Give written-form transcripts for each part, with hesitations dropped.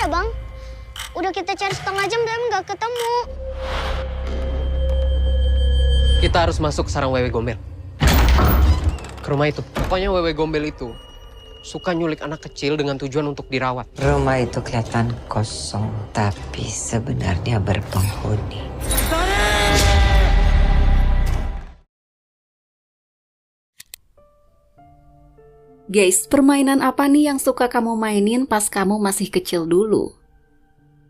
ya, Bang? Udah kita cari setengah jam dan nggak ketemu. Kita harus masuk sarang Wewe Gombel. Ke rumah itu. Pokoknya Wewe Gombel itu suka nyulik anak kecil dengan tujuan untuk dirawat. Rumah itu kelihatan kosong, tapi sebenarnya berpenghuni. Guys, permainan apa nih yang suka kamu mainin pas kamu masih kecil dulu?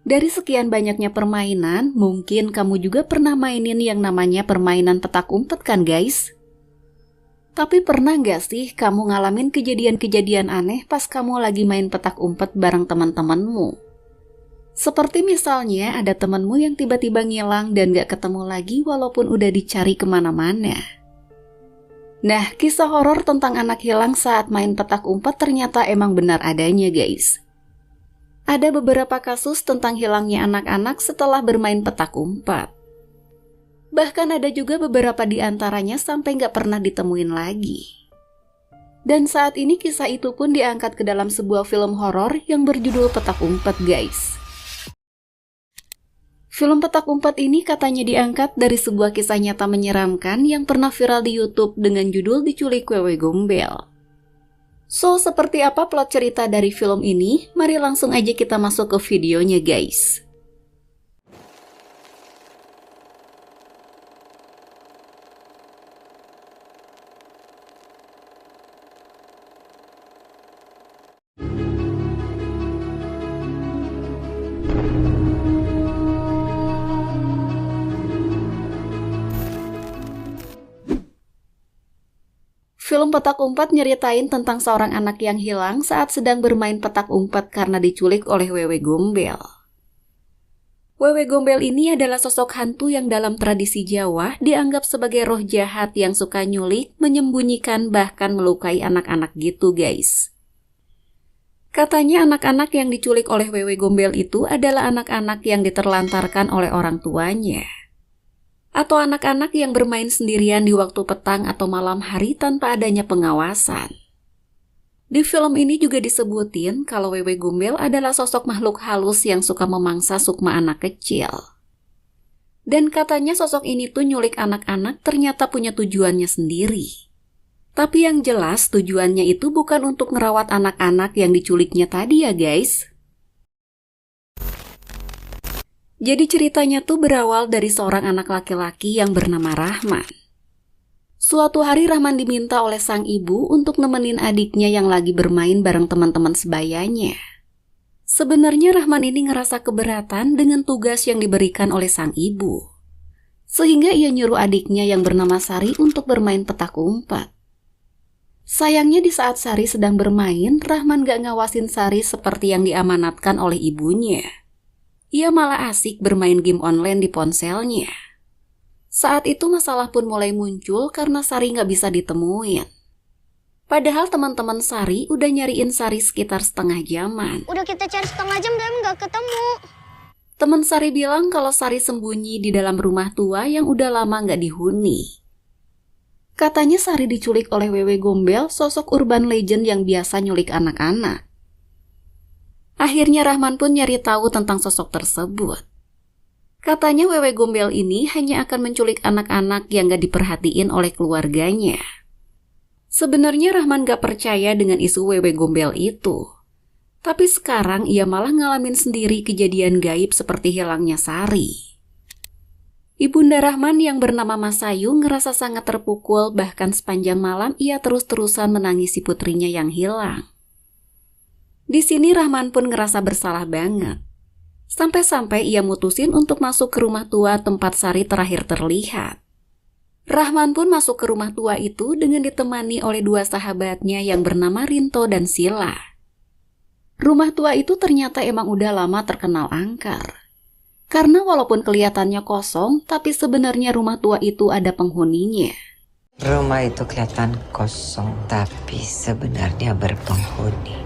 Dari sekian banyaknya permainan, mungkin kamu juga pernah mainin yang namanya permainan petak umpet kan guys? Tapi pernah nggak sih kamu ngalamin kejadian-kejadian aneh pas kamu lagi main petak umpet bareng teman-temanmu? Seperti misalnya ada temanmu yang tiba-tiba ngilang dan nggak ketemu lagi walaupun udah dicari kemana-mana. Nah, kisah horor tentang anak hilang saat main petak umpet ternyata emang benar adanya guys. Ada beberapa kasus tentang hilangnya anak-anak setelah bermain petak umpet. Bahkan ada juga beberapa di antaranya sampai nggak pernah ditemuin lagi. Dan saat ini kisah itu pun diangkat ke dalam sebuah film horor yang berjudul Petak Umpet guys. Film Petak Umpet ini katanya diangkat dari sebuah kisah nyata menyeramkan yang pernah viral di YouTube dengan judul Diculik Wewe Gombel. So, seperti apa plot cerita dari film ini? Mari langsung aja kita masuk ke videonya guys. Film Petak Umpet nyeritain tentang seorang anak yang hilang saat sedang bermain petak umpet karena diculik oleh Wewe Gombel. Wewe Gombel ini adalah sosok hantu yang dalam tradisi Jawa dianggap sebagai roh jahat yang suka nyulik, menyembunyikan, bahkan melukai anak-anak gitu guys. Katanya anak-anak yang diculik oleh Wewe Gombel itu adalah anak-anak yang diterlantarkan oleh orang tuanya. Atau anak-anak yang bermain sendirian di waktu petang atau malam hari tanpa adanya pengawasan. Di film ini juga disebutin kalau Wewe Gombel adalah sosok makhluk halus yang suka memangsa sukma anak kecil. Dan katanya sosok ini tuh nyulik anak-anak ternyata punya tujuannya sendiri. Tapi yang jelas tujuannya itu bukan untuk ngerawat anak-anak yang diculiknya tadi ya guys. Jadi ceritanya tuh berawal dari seorang anak laki-laki yang bernama Rahman. Suatu hari Rahman diminta oleh sang ibu untuk nemenin adiknya yang lagi bermain bareng teman-teman sebayanya. Sebenarnya Rahman ini ngerasa keberatan dengan tugas yang diberikan oleh sang ibu. Sehingga ia nyuruh adiknya yang bernama Sari untuk bermain petak umpet. Sayangnya di saat Sari sedang bermain, Rahman gak ngawasin Sari seperti yang diamanatkan oleh ibunya. Ia malah asik bermain game online di ponselnya. Saat itu masalah pun mulai muncul karena Sari nggak bisa ditemuin. Padahal teman-teman Sari udah nyariin Sari sekitar setengah jaman. Udah kita cari setengah jam dan nggak ketemu. Teman Sari bilang kalau Sari sembunyi di dalam rumah tua yang udah lama nggak dihuni. Katanya Sari diculik oleh Wewe Gombel, sosok urban legend yang biasa nyulik anak-anak. Akhirnya Rahman pun nyari tahu tentang sosok tersebut. Katanya Wewe Gombel ini hanya akan menculik anak-anak yang gak diperhatiin oleh keluarganya. Sebenarnya Rahman gak percaya dengan isu Wewe Gombel itu. Tapi sekarang ia malah ngalamin sendiri kejadian gaib seperti hilangnya Sari. Ibunda Rahman yang bernama Mas Ayu ngerasa sangat terpukul, bahkan sepanjang malam ia terus-terusan menangisi putrinya yang hilang. Di sini Rahman pun ngerasa bersalah banget. Sampai-sampai ia mutusin untuk masuk ke rumah tua tempat Sari terakhir terlihat. Rahman pun masuk ke rumah tua itu dengan ditemani oleh dua sahabatnya yang bernama Rinto dan Sila. Rumah tua itu ternyata emang udah lama terkenal angker. Karena walaupun kelihatannya kosong, tapi sebenarnya rumah tua itu ada penghuninya. Rumah itu kelihatan kosong, tapi sebenarnya berpenghuni.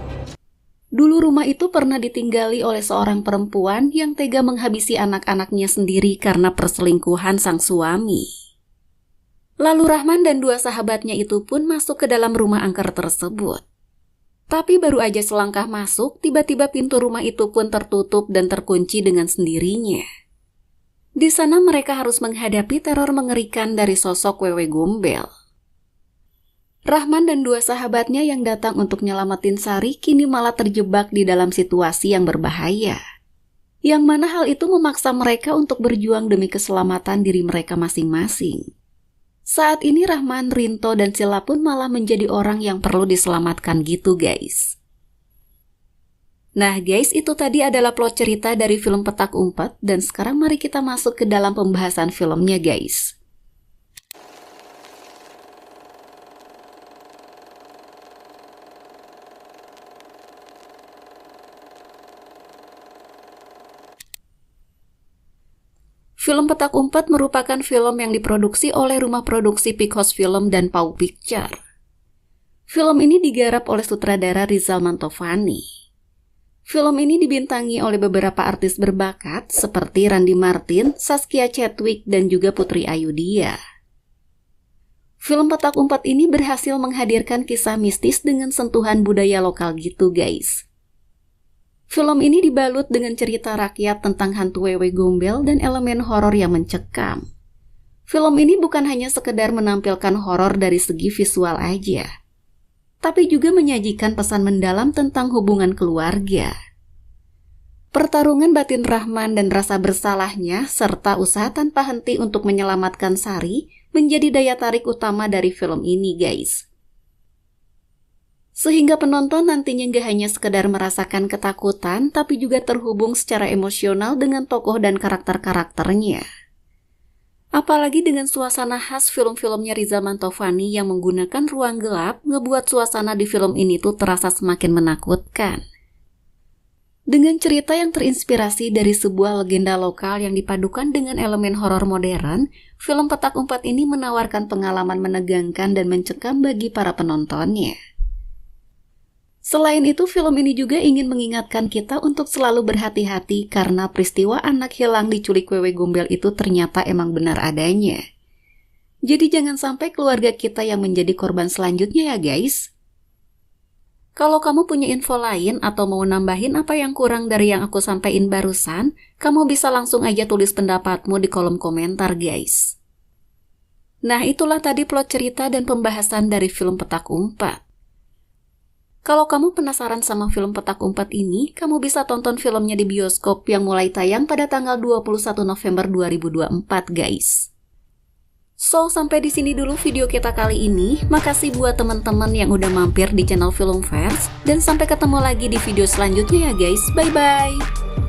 Dulu rumah itu pernah ditinggali oleh seorang perempuan yang tega menghabisi anak-anaknya sendiri karena perselingkuhan sang suami. Lalu Rahman dan dua sahabatnya itu pun masuk ke dalam rumah angker tersebut. Tapi baru aja selangkah masuk, tiba-tiba pintu rumah itu pun tertutup dan terkunci dengan sendirinya. Di sana mereka harus menghadapi teror mengerikan dari sosok Wewe Gombel. Rahman dan dua sahabatnya yang datang untuk nyelamatin Sari kini malah terjebak di dalam situasi yang berbahaya. Yang mana hal itu memaksa mereka untuk berjuang demi keselamatan diri mereka masing-masing. Saat ini Rahman, Rinto, dan Sila pun malah menjadi orang yang perlu diselamatkan gitu guys. Nah guys, itu tadi adalah plot cerita dari film Petak Umpet, dan sekarang mari kita masuk ke dalam pembahasan filmnya guys. Film Petak Umpet merupakan film yang diproduksi oleh rumah produksi Picos Film dan Pau Picture. Film ini digarap oleh sutradara Rizal Mantovani. Film ini dibintangi oleh beberapa artis berbakat seperti Randy Martin, Zaskia Chadwick, dan juga Putri Ayudhya. Film Petak Umpet ini berhasil menghadirkan kisah mistis dengan sentuhan budaya lokal gitu guys. Film ini dibalut dengan cerita rakyat tentang hantu Wewe Gombel dan elemen horor yang mencekam. Film ini bukan hanya sekedar menampilkan horor dari segi visual aja, tapi juga menyajikan pesan mendalam tentang hubungan keluarga. Pertarungan batin Rahman dan rasa bersalahnya, serta usaha tanpa henti untuk menyelamatkan Sari, menjadi daya tarik utama dari film ini guys. Sehingga penonton nantinya gak hanya sekedar merasakan ketakutan, tapi juga terhubung secara emosional dengan tokoh dan karakter-karakternya. Apalagi dengan suasana khas film-filmnya Rizal Mantovani yang menggunakan ruang gelap, ngebuat suasana di film ini tuh terasa semakin menakutkan. Dengan cerita yang terinspirasi dari sebuah legenda lokal yang dipadukan dengan elemen horor modern, film Petak Umpet ini menawarkan pengalaman menegangkan dan mencekam bagi para penontonnya. Selain itu, film ini juga ingin mengingatkan kita untuk selalu berhati-hati karena peristiwa anak hilang diculik Wewe Gombel itu ternyata emang benar adanya. Jadi jangan sampai keluarga kita yang menjadi korban selanjutnya ya guys. Kalau kamu punya info lain atau mau nambahin apa yang kurang dari yang aku sampaikan barusan, kamu bisa langsung aja tulis pendapatmu di kolom komentar guys. Nah itulah tadi plot cerita dan pembahasan dari film Petak Umpet. Kalau kamu penasaran sama film Petak Umpet ini, kamu bisa tonton filmnya di bioskop yang mulai tayang pada tanggal 21 November 2024 guys. So, sampai di sini dulu video kita kali ini. Makasih buat teman-teman yang udah mampir di channel Filmverse, dan sampai ketemu lagi di video selanjutnya ya guys. Bye-bye!